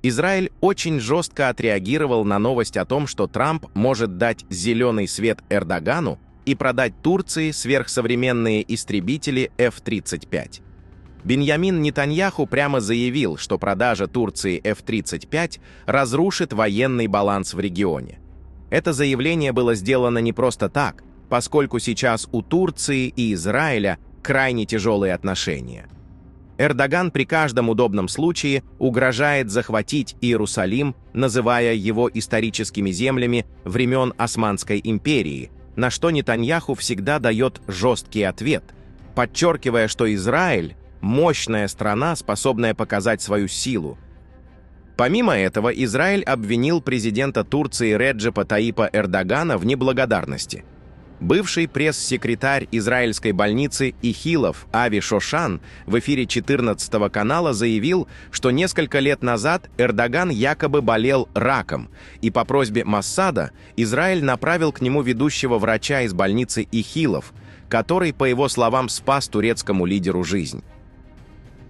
Израиль очень жестко отреагировал на новость о том, что Трамп может дать зеленый свет Эрдогану и продать Турции сверхсовременные истребители F-35. Биньямин Нетаньяху прямо заявил, что продажа Турции F-35 разрушит военный баланс в регионе. Это заявление было сделано не просто так, поскольку сейчас у Турции и Израиля крайне тяжелые отношения. Эрдоган при каждом удобном случае угрожает захватить Иерусалим, называя его историческими землями времен Османской империи, на что Нетаньяху всегда дает жесткий ответ, подчеркивая, что Израиль – мощная страна, способная показать свою силу. Помимо этого, Израиль обвинил президента Турции Реджепа Таипа Эрдогана в неблагодарности. Бывший пресс-секретарь израильской больницы Ихилов Ави Шошан в эфире 14-го канала заявил, что несколько лет назад Эрдоган якобы болел раком, и по просьбе Моссада Израиль направил к нему ведущего врача из больницы Ихилов, который, по его словам, спас турецкому лидеру жизнь.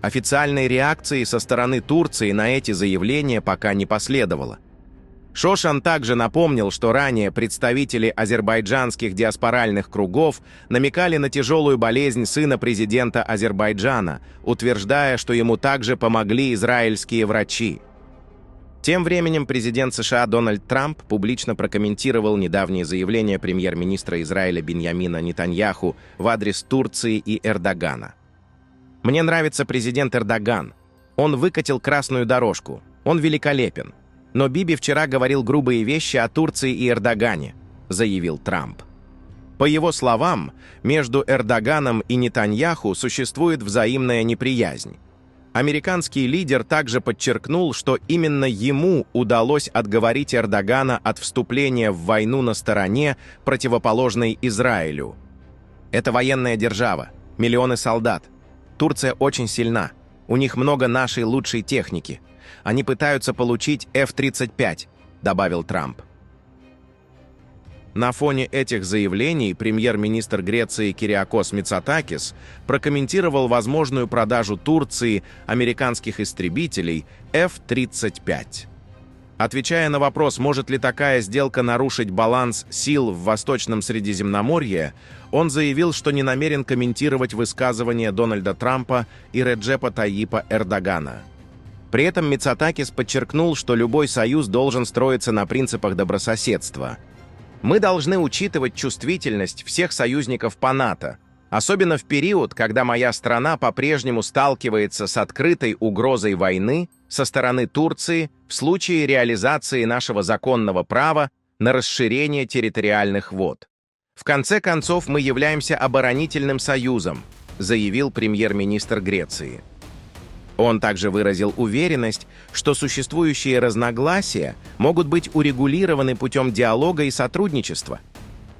Официальной реакции со стороны Турции на эти заявления пока не последовало. Шошан также напомнил, что ранее представители азербайджанских диаспоральных кругов намекали на тяжелую болезнь сына президента Азербайджана, утверждая, что ему также помогли израильские врачи. Тем временем президент США Дональд Трамп публично прокомментировал недавнее заявление премьер-министра Израиля Биньямина Нетаньяху в адрес Турции и Эрдогана. «Мне нравится президент Эрдоган. Он выкатил красную дорожку. Он великолепен. Но Биби вчера говорил грубые вещи о Турции и Эрдогане», — заявил Трамп. По его словам, между Эрдоганом и Нетаньяху существует взаимная неприязнь. Американский лидер также подчеркнул, что именно ему удалось отговорить Эрдогана от вступления в войну на стороне, противоположной Израилю. «Это военная держава, миллионы солдат. Турция очень сильна, у них много нашей лучшей техники. Они пытаются получить F-35», — добавил Трамп. На фоне этих заявлений премьер-министр Греции Кириакос Мицотакис прокомментировал возможную продажу Турции американских истребителей F-35. Отвечая на вопрос, может ли такая сделка нарушить баланс сил в Восточном Средиземноморье, он заявил, что не намерен комментировать высказывания Дональда Трампа и Реджепа Таипа Эрдогана. При этом Мицотакис подчеркнул, что любой союз должен строиться на принципах добрососедства. «Мы должны учитывать чувствительность всех союзников по НАТО, особенно в период, когда моя страна по-прежнему сталкивается с открытой угрозой войны со стороны Турции в случае реализации нашего законного права на расширение территориальных вод. В конце концов, мы являемся оборонительным союзом», заявил премьер-министр Греции. Он также выразил уверенность, что существующие разногласия могут быть урегулированы путем диалога и сотрудничества.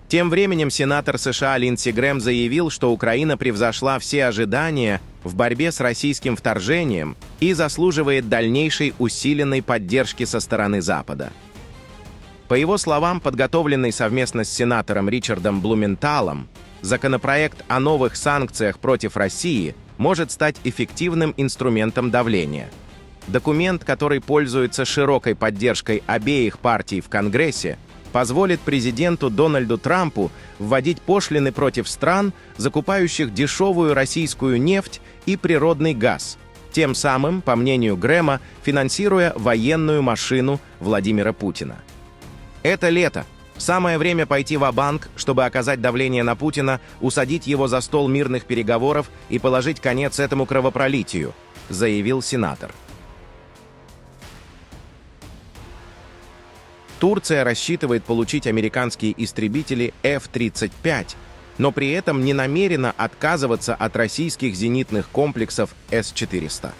Тем временем сенатор США Линдси Грэм заявил, что Украина превзошла все ожидания в борьбе с российским вторжением и заслуживает дальнейшей усиленной поддержки со стороны Запада. По его словам, подготовленный совместно с сенатором Ричардом Блументалом, законопроект о новых санкциях против России может стать эффективным инструментом давления. Документ, который пользуется широкой поддержкой обеих партий в Конгрессе, позволит президенту Дональду Трампу вводить пошлины против стран, закупающих дешевую российскую нефть и природный газ, тем самым, по мнению Грэма, финансируя военную машину Владимира Путина. Это лето. Самое время пойти ва-банк, чтобы оказать давление на Путина, усадить его за стол мирных переговоров и положить конец этому кровопролитию, заявил сенатор. Турция рассчитывает получить американские истребители F-35, но при этом не намерена отказываться от российских зенитных комплексов С-400.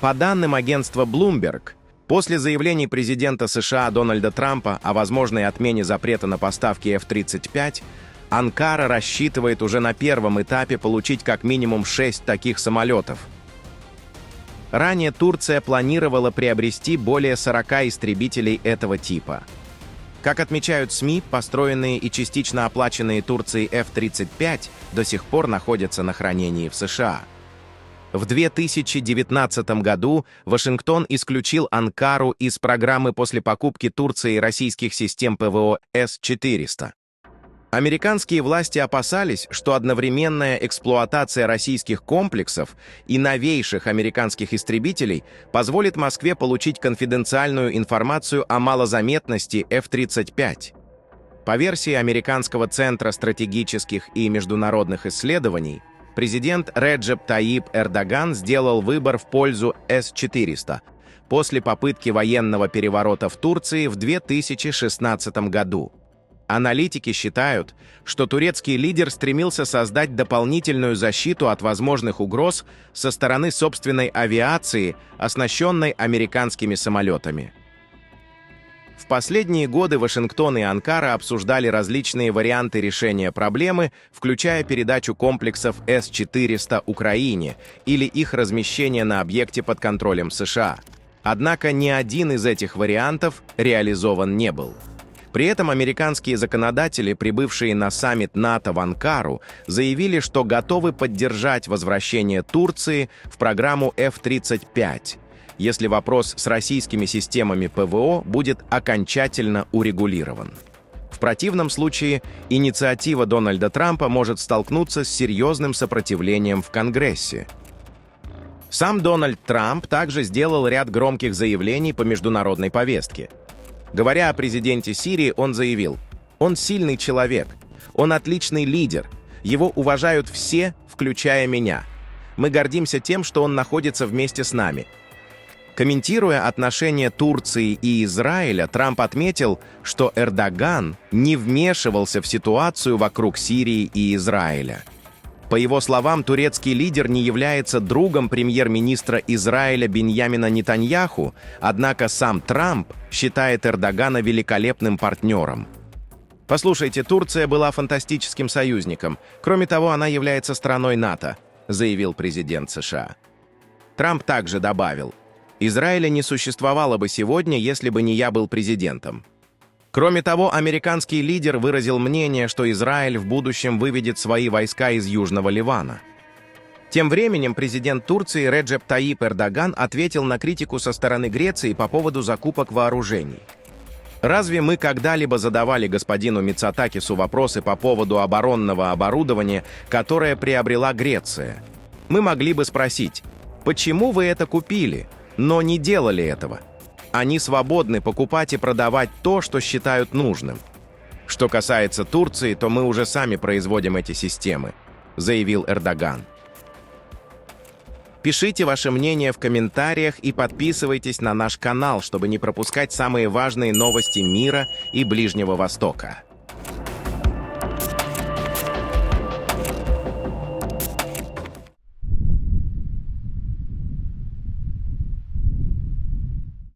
По данным агентства Bloomberg, после заявлений президента США Дональда Трампа о возможной отмене запрета на поставки F-35, Анкара рассчитывает уже на первом этапе получить как минимум 6 таких самолетов. Ранее Турция планировала приобрести более 40 истребителей этого типа. Как отмечают СМИ, построенные и частично оплаченные Турцией F-35 до сих пор находятся на хранении в США. В 2019 году Вашингтон исключил Анкару из программы после покупки Турцией российских систем ПВО С-400. Американские власти опасались, что одновременная эксплуатация российских комплексов и новейших американских истребителей позволит Москве получить конфиденциальную информацию о малозаметности F-35. По версии Американского центра стратегических и международных исследований, президент Реджеп Таyyip Эрдоган сделал выбор в пользу С-400 после попытки военного переворота в Турции в 2016 году. Аналитики считают, что турецкий лидер стремился создать дополнительную защиту от возможных угроз со стороны собственной авиации, оснащенной американскими самолетами. В последние годы Вашингтон и Анкара обсуждали различные варианты решения проблемы, включая передачу комплексов С-400 Украине или их размещение на объекте под контролем США. Однако ни один из этих вариантов реализован не был. При этом американские законодатели, прибывшие на саммит НАТО в Анкару, заявили, что готовы поддержать возвращение Турции в программу F-35, если вопрос с российскими системами ПВО будет окончательно урегулирован. В противном случае инициатива Дональда Трампа может столкнуться с серьезным сопротивлением в Конгрессе. Сам Дональд Трамп также сделал ряд громких заявлений по международной повестке. Говоря о президенте Сирии, он заявил: «Он сильный человек, он отличный лидер, его уважают все, включая меня. Мы гордимся тем, что он находится вместе с нами». Комментируя отношения Турции и Израиля, Трамп отметил, что Эрдоган не вмешивался в ситуацию вокруг Сирии и Израиля. По его словам, турецкий лидер не является другом премьер-министра Израиля Биньямина Нетаньяху, однако сам Трамп считает Эрдогана великолепным партнером. «Послушайте, Турция была фантастическим союзником. Кроме того, она является страной НАТО», заявил президент США. Трамп также добавил: «Израиля не существовало бы сегодня, если бы не я был президентом». Кроме того, американский лидер выразил мнение, что Израиль в будущем выведет свои войска из Южного Ливана. Тем временем президент Турции Реджеп Таyyip Эрдоган ответил на критику со стороны Греции по поводу закупок вооружений. «Разве мы когда-либо задавали господину Мицотакису вопросы по поводу оборонного оборудования, которое приобрела Греция? Мы могли бы спросить: почему вы это купили, но не делали этого? Они свободны покупать и продавать то, что считают нужным. Что касается Турции, то мы уже сами производим эти системы», заявил Эрдоган. Пишите ваше мнение в комментариях и подписывайтесь на наш канал, чтобы не пропускать самые важные новости мира и Ближнего Востока.